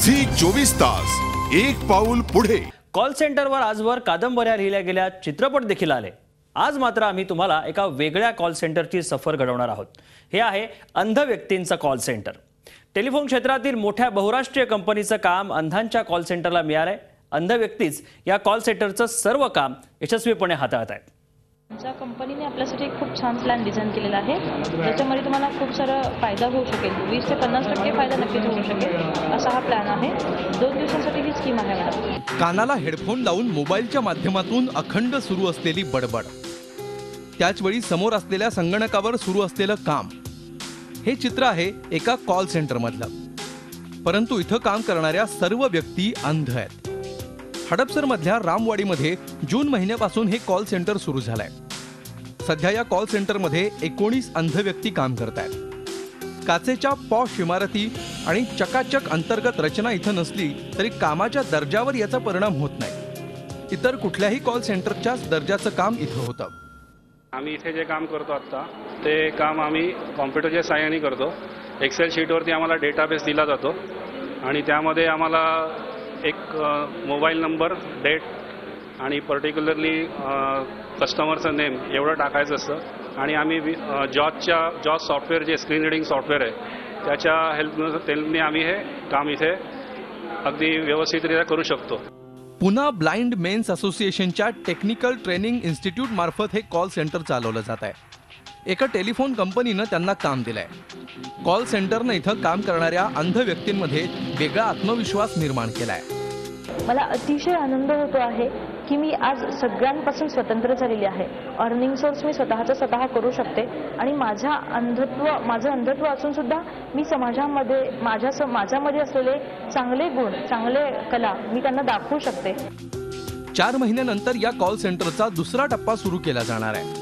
Zee 24 तास एक पाऊल पुढे। कॉल सेंटरवर आजवर कादंबऱ्या लिहिल्या गेल्या, चित्रपट देखील आले। आज मात्र आम्ही तुम्हाला एका वेगळ्या कॉल सेंटरची सफर घडवणार आहोत। हे आहे अंध व्यक्तींचं कॉल सेंटर। टेलिफोन क्षेत्रातील मोठ्या बहुराष्ट्रीय कंपनीचं काम अंधांच्या कॉल सेंटरला मिळालंय। अंध व्यक्तीच या कॉल सेंटरचं सर्व काम यशस्वीपणे हाताळत आहेत। आमच्या कंपनीने आपल्यासाठी एक खूप छान प्लॅन डिझाईन केलेला आहे, ज्याच्यामध्ये तुम्हाला खूप सारा फायदा होऊ शकेल। 20 ते 50% फायदा नक्कीच होऊ शकेल असा हा प्लॅन आहे। 2 दिवसांसाठी ही स्कीम आहे मॅडम। कानाला हेडफोन लावून मोबाईलच्या माध्यमातून अखंड सुरू असलेली बडबड, त्याचवेळी समोर असलेल्या संगणकावर सुरू असलेलं काम, हे चित्र आहे एका कॉल सेंटर मधलं। परंतु इथं काम करणाऱ्या सर्व व्यक्ती अंध आहेत। हडपसर मधल्या रामवाडीमध्ये जून महिन्यापासून हे कॉल सेंटर सुरू झालंय। सध्या या कॉल सेंटरमध्ये 19 अंध व्यक्ती काम करतायत। काचेच्या पॉश इमारती आणि चकाचक अंतर्गत रचना इथं नसली तरी कामाच्या दर्जावर याचा परिणाम होत नाही। इतर कुठल्याही कॉल सेंटरच्या दर्जाचं काम इथं होतं। आम्ही इथे जे काम करतो आता ते काम आम्ही कॉम्प्युटरच्या सहाय्याने करतो। एक्सेल शीटवरती आम्हाला डेटाबेस दिला जातो आणि त्यामध्ये आम्हाला एक मोबाईल नंबर, डेट आणि पर्टिक्युलरली कस्टमरचं नेम एवढं टाकायचं असतं आणि आम्ही जॉब सॉफ्टवेअर जे स्क्रीन रिडिंग सॉफ्टवेअर आहे त्याच्या हेल्पने आम्ही हे काम इथे अगदी व्यवस्थितरित्या करू शकतो। पुना ब्लाइंड मेन्स असोसिएशनच्या टेक्निकल ट्रेनिंग इन्स्टिट्यूट मार्फत हे कॉल सेंटर चालवलं जात आहे। एका टेलिफोन कंपनीनं त्यांना काम दिलंय। कॉल सेंटरनं इथं काम करणाऱ्या अंध व्यक्तींमध्ये वेगळा आत्मविश्वास निर्माण केलाय। मला अतिशय आनंद होतो आहे की मी आज सगळ्यांपासून स्वतंत्र झालेली आहे। अर्निंग सोर्स मी स्वतः करू शकते आणि माझं अंधत्व असून सुद्धा मी समाजामध्ये माझ्यामध्ये असलेले चांगले गुण, चांगले कला मी त्यांना दाखवू शकते। 4 महिन्यानंतर या कॉल सेंटरचा दुसरा टप्पा सुरू केला जाणार आहे।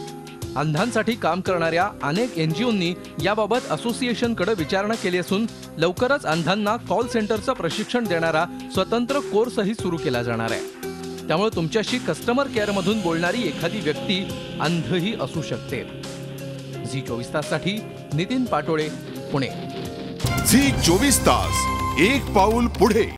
अंधांसाठी काम करणाऱ्या अनेक NGOंनी याबाबत असोसिएशनकडे विचारणा केली असून लवकरच अंधांना कॉल सेंटरचं प्रशिक्षण देणारा स्वतंत्र कोर्सही सुरू केला जाणार आहे। त्यामुळे तुमच्याशी कस्टमर केअर मधून बोलणारी एखादी व्यक्ती अंधही असू शकते। झी 24 ताससाठी नितीन पाटोळे, पुणे। झी 24 तास एक पाऊल पुढे।